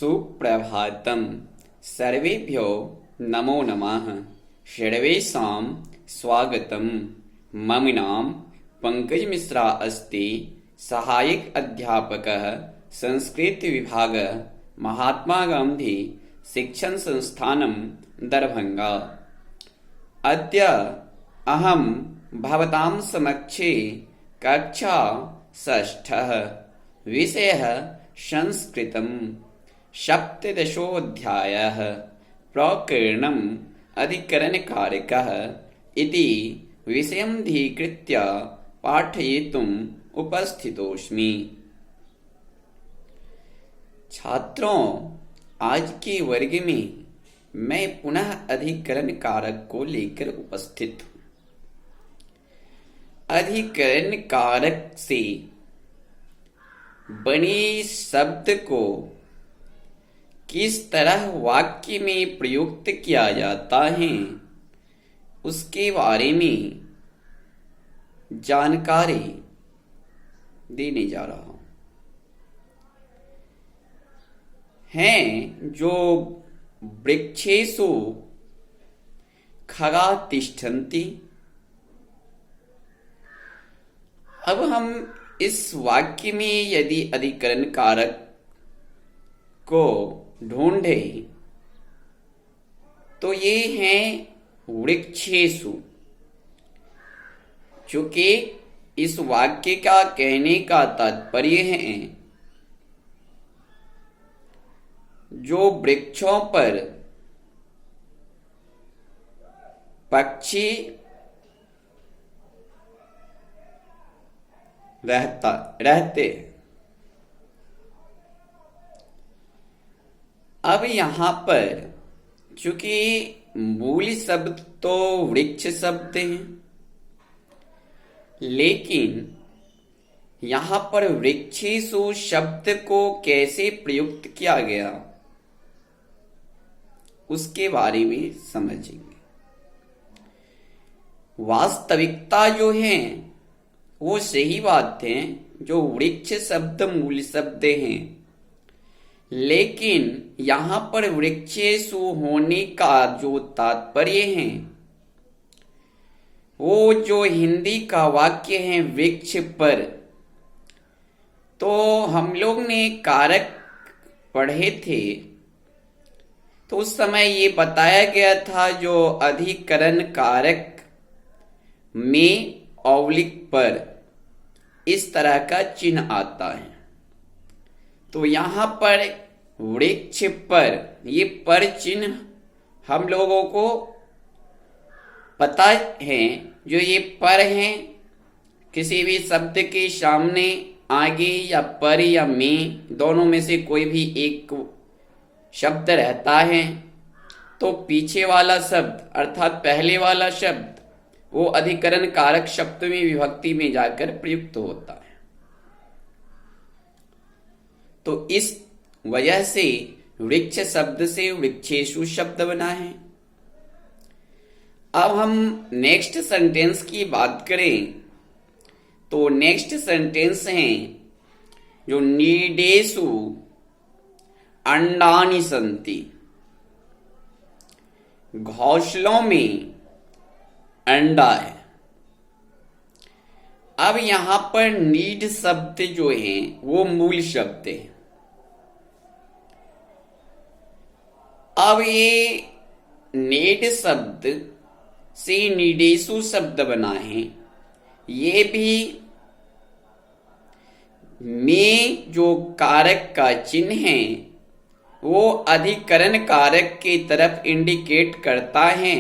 सुप्रभातम। सर्वेभ्यो नमो नमः। सर्वेषां स्वागतम। मम नाम पंकज मिश्रा अस्ति। सहायक अध्यापकः संस्कृत विभाग महात्मा गांधी शिक्षण संस्थानं दरभंगा। अद्य अहं भवतां समक्षे कक्षा षष्ठः विषयः संस्कृतम् सप्तदशोऽध्यायः प्रकरणम् अधिकरणकारकः इति विषयमधिकृत्य पाठयितुम् उपस्थितोऽस्मि। छात्रों, आज के वर्ग में मैं पुनः अधिकरण कारक को लेकर उपस्थित हूँ। अधिकरण कारक से बने शब्द को किस तरह वाक्य में प्रयुक्त किया जाता है उसके बारे में जानकारी देने जा रहा हूं। हैं जो वृक्षेषु खगा तिष्ठन्ति। अब हम इस वाक्य में यदि अधिकरण कारक को ढूंढे तो ये हैं वृक्षेषु, चूंकि इस वाक्य का कहने का तात्पर्य है जो वृक्षों पर पक्षी रहते। अब यहां पर चूंकि मूल शब्द तो वृक्ष शब्द हैं, लेकिन यहां पर वृक्षेषु शब्द को कैसे प्रयुक्त किया गया उसके बारे में समझेंगे। वास्तविकता जो है वो सही बात है, जो वृक्ष शब्द मूल शब्द हैं, लेकिन यहां पर वृक्षेषु होने का जो तात्पर्य है वो जो हिंदी का वाक्य है वृक्ष पर। तो हम लोग ने कारक पढ़े थे तो उस समय ये बताया गया था जो अधिकरण कारक में औलिक पर इस तरह का चिन्ह आता है। तो यहां पर वृक्ष पर ये पर चिन्ह हम लोगों को पता है, जो ये पर हैं किसी भी शब्द के सामने आगे या पर या में दोनों में से कोई भी एक शब्द रहता है तो पीछे वाला शब्द अर्थात पहले वाला शब्द वो अधिकरण कारक शब्द में विभक्ति में जाकर प्रयुक्त होता है। तो इस वजह से वृक्ष शब्द से वृक्षेषु शब्द बना है। अब हम नेक्स्ट सेंटेंस की बात करें तो नेक्स्ट सेंटेंस है जो नीडेषु अंडानि सन्ति। घोंसलों में अंडा है। अब यहां पर नीड शब्द जो है वो मूल शब्द है। अब ये नीड शब्द से नीडेषु शब्द बना है। ये भी में जो कारक का चिन्ह है वो अधिकरण कारक की तरफ इंडिकेट करता है।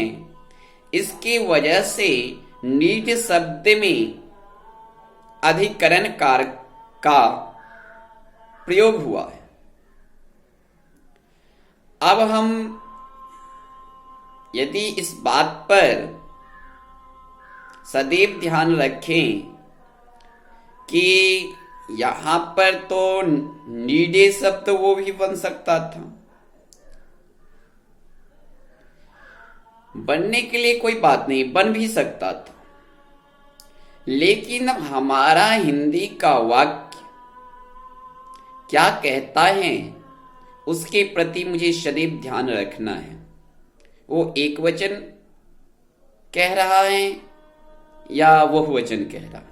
इसकी वजह से नीड शब्द में अधिकरण कारक का प्रयोग हुआ है। अब हम यदि इस बात पर सदैव ध्यान रखें कि यहां पर तो नीडे शब्द वो भी बन सकता था, बनने के लिए कोई बात नहीं, बन भी सकता था, लेकिन हमारा हिंदी का वाक्य क्या कहता है उसके प्रति मुझे सदैव ध्यान रखना है। वो एक वचन कह रहा है या बहुवचन कह रहा है।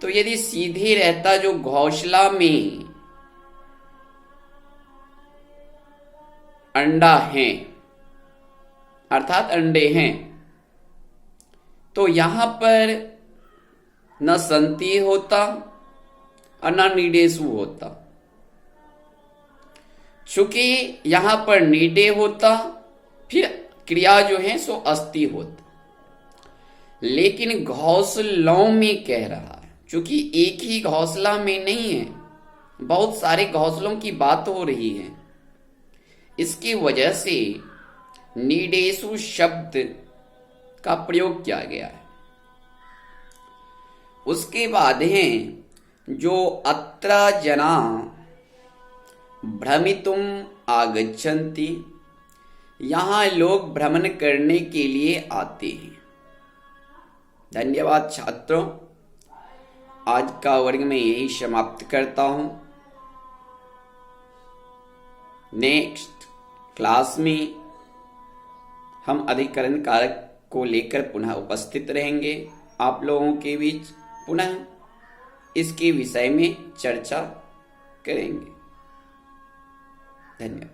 तो यदि सीधे रहता जो घोंसला में अंडा है अर्थात अंडे हैं, तो यहां पर न संति होता और न नीडेसु होता। चूंकि यहां पर नीडे होता, फिर क्रिया जो है सो अस्ति होता। लेकिन घोंसलों में कह रहा है, चूंकि एक ही घोंसला में नहीं है, बहुत सारे घोंसलों की बात हो रही है। इसकी वजह से नीडेसु शब्द का प्रयोग किया गया है। उसके बाद हैं जो अत्र जना भ्रमितुम आगच्छन्ति, यहां लोग भ्रमण करने के लिए आते हैं। धन्यवाद छात्रों, आज का वर्ग में यही समाप्त करता हूं। नेक्स्ट क्लास में हम अधिकरण कारक को लेकर पुनः उपस्थित रहेंगे, आप लोगों के बीच पुनः इसके विषय में चर्चा करेंगे। धन्यवाद।